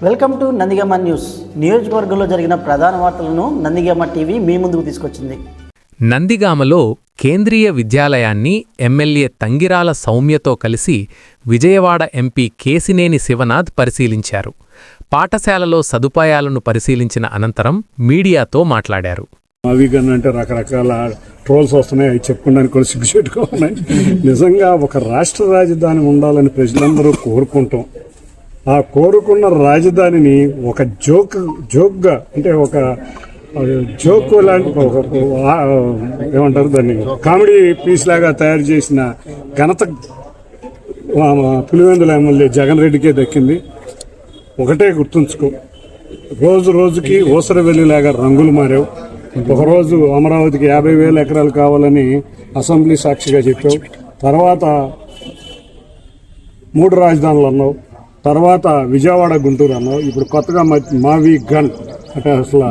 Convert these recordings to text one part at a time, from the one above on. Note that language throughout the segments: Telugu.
Welcome to Nandigama news. నియోజకవర్గంలో జరిగిన ప్రధాన వార్తలను నందిగామ టీవీ మీ ముందుకు తీసుకొచ్చింది. నందిగామలో కేంద్రీయ విద్యాలయాన్ని ఎమ్మెల్యే తంగిరాల సౌమ్యతో కలిసి విజయవాడ ఎంపీ కేసినేని శివనాథ్ పరిశీలించారు. పాఠశాలలో సదుపాయాలను పరిశీలించిన అనంతరం మీడియాతో మాట్లాడారు. అవిగన్ అంటే రకరకాల ట్రోల్స్ వస్తున్నాయి, అవి చెప్పుకోవడానికి కూడా సిగ్గుచేటుగా ఉన్నాయి. నిజంగా ఒక రాష్ట్ర రాజధాని ఉండాలని ప్రజలందరూ కోరుకుంటాం. ఆ కోరుకున్న రాజధానిని ఒక జోక్గా అంటే ఒక జోక్ లాంటి ఏమంటారు దాన్ని కామెడీ పీస్ లాగా తయారు చేసిన ఘనత పులివెందుల ఎమ్మెల్యే జగన్ రెడ్డికే దక్కింది. ఒకటే గుర్తుంచుకో, రోజు రోజుకి ఊసరవెల్లిలాగా రంగులు మారావు. ఒకరోజు అమరావతికి 50,000 ఎకరాలు కావాలని అసెంబ్లీ సాక్షిగా చెప్పావు, తర్వాత 3 రాజధానులు అన్నావు, తర్వాత విజయవాడ గుంటూరు అన్నావు, ఇప్పుడు కొత్తగా మావి గన్ అంటే అసలు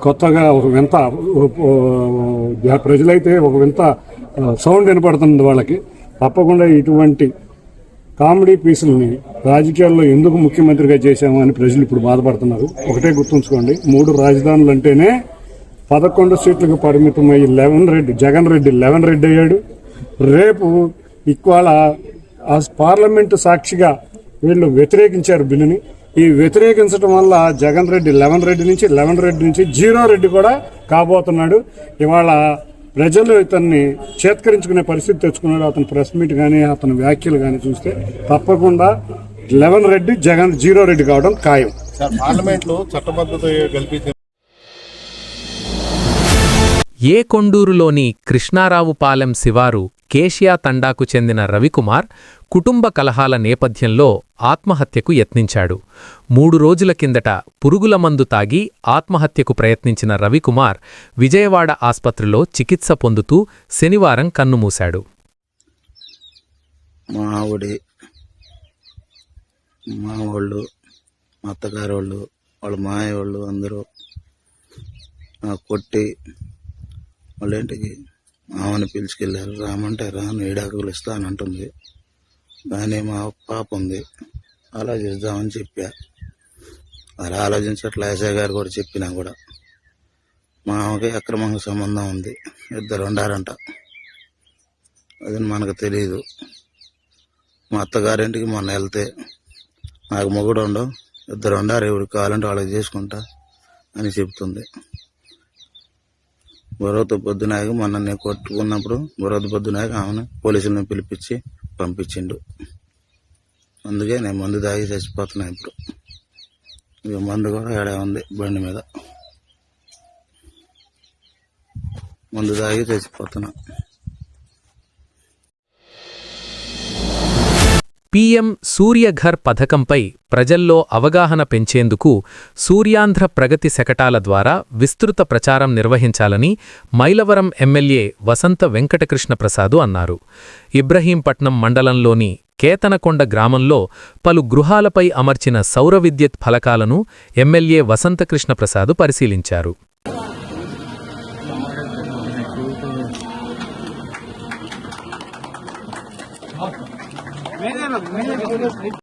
కొత్తగా ఒక వింత ప్రజలైతే ఒక వింత సౌండ్ వినపడుతుంది వాళ్ళకి. తప్పకుండా ఇటువంటి కామెడీ పీసుల్ని రాజకీయాల్లో ఎందుకు ముఖ్యమంత్రిగా చేశాము అని ప్రజలు ఇప్పుడు బాధపడుతున్నారు. ఒకటే గుర్తుంచుకోండి, 3 రాజధానులు అంటేనే 11 సీట్లకు పరిమితమై జగన్ రెడ్డి 11 రెడ్డి అయ్యాడు. రేపు ఇవాళ ఆ పార్లమెంటు సాక్షిగా వీళ్ళు వ్యతిరేకించారు బిల్లుని. ఈ వ్యతిరేకించడం వల్ల జగన్ రెడ్డి 11 రెడ్డి నుంచి 0 రెడ్డి కూడా కాబోతున్నాడు. ఇవాళ ప్రజలు ఇతన్ని చేత్కరించుకునే పరిస్థితి తెచ్చుకున్నాడు. అతని ప్రెస్ మీట్ కానీ అతని వ్యాఖ్యలు కానీ చూస్తే తప్పకుండా 11 రెడ్డి జగన్ 0 రెడ్డి కావడం ఖాయం. పార్లమెంట్లో చట్టబద్ధత కల్పించిన ఏ కొండూరులోని కృష్ణారావుపాలెం శివారు కేషియా తండాకు చెందిన రవికుమార్ కుటుంబ కలహాల నేపథ్యంలో ఆత్మహత్యకు యత్నించాడు. 3 రోజుల కిందట పురుగుల మందు తాగి ఆత్మహత్యకు ప్రయత్నించిన రవికుమార్ విజయవాడ ఆస్పత్రిలో చికిత్స పొందుతూ శనివారం కన్నుమూశాడు. మా వాళ్ళు, మా అత్తగారోళ్ళు, వాళ్ళ మాయవాళ్ళు అందరూ కొట్టి వాళ్ళ ఇంటికి మామని పిలుచుకెళ్ళారు. రామంటే రాను, ఏడాకులు ఇస్తానంటుంది. కానీ మా పాప ఉంది, ఆలోచిద్దామని చెప్పా. అలా ఆలోచించట్లే. ఎస్ఐ గారు కూడా చెప్పినా కూడా మా ఆమెకి అక్రమంగా సంబంధం ఉంది, 2 ఉండారంట. అది మనకు తెలియదు. మా అత్తగారింటికి మొన్న వెళ్తే నాకు మొగుడు ఉండవు, 2 ఉండారు, ఎవరికి కావాలంటే వాళ్ళకి చేసుకుంటా అని చెప్తుంది. బుర్రతో పొద్దునాక మొన్న నేను కొట్టుకున్నప్పుడు బుర్రతో పొద్దునాక ఆమెను పోలీసులను పిలిపించి పంపించిండు. అందుకే నేను మందు తాగి చచ్చిపోతున్నా. ఇప్పుడు ఇక మందు కూడా ఏడా ఉంది, బండి మీద మందు తాగి చచ్చిపోతున్నా. పీఎం సూర్యఘర్ పథకంపై ప్రజల్లో అవగాహన పెంచేందుకు సూర్యాంధ్ర ప్రగతి శకటాల ద్వారా విస్తృత ప్రచారం నిర్వహించాలని మైలవరం ఎమ్మెల్యే వసంత వెంకటకృష్ణ ప్రసాదు అన్నారు. ఇబ్రహీంపట్నం మండలంలోని కేతనకొండ గ్రామంలో పలు గృహాలపై అమర్చిన సౌర విద్యుత్ ఫలకాలను ఎమ్మెల్యే వసంతకృష్ణ ప్రసాదు పరిశీలించారు.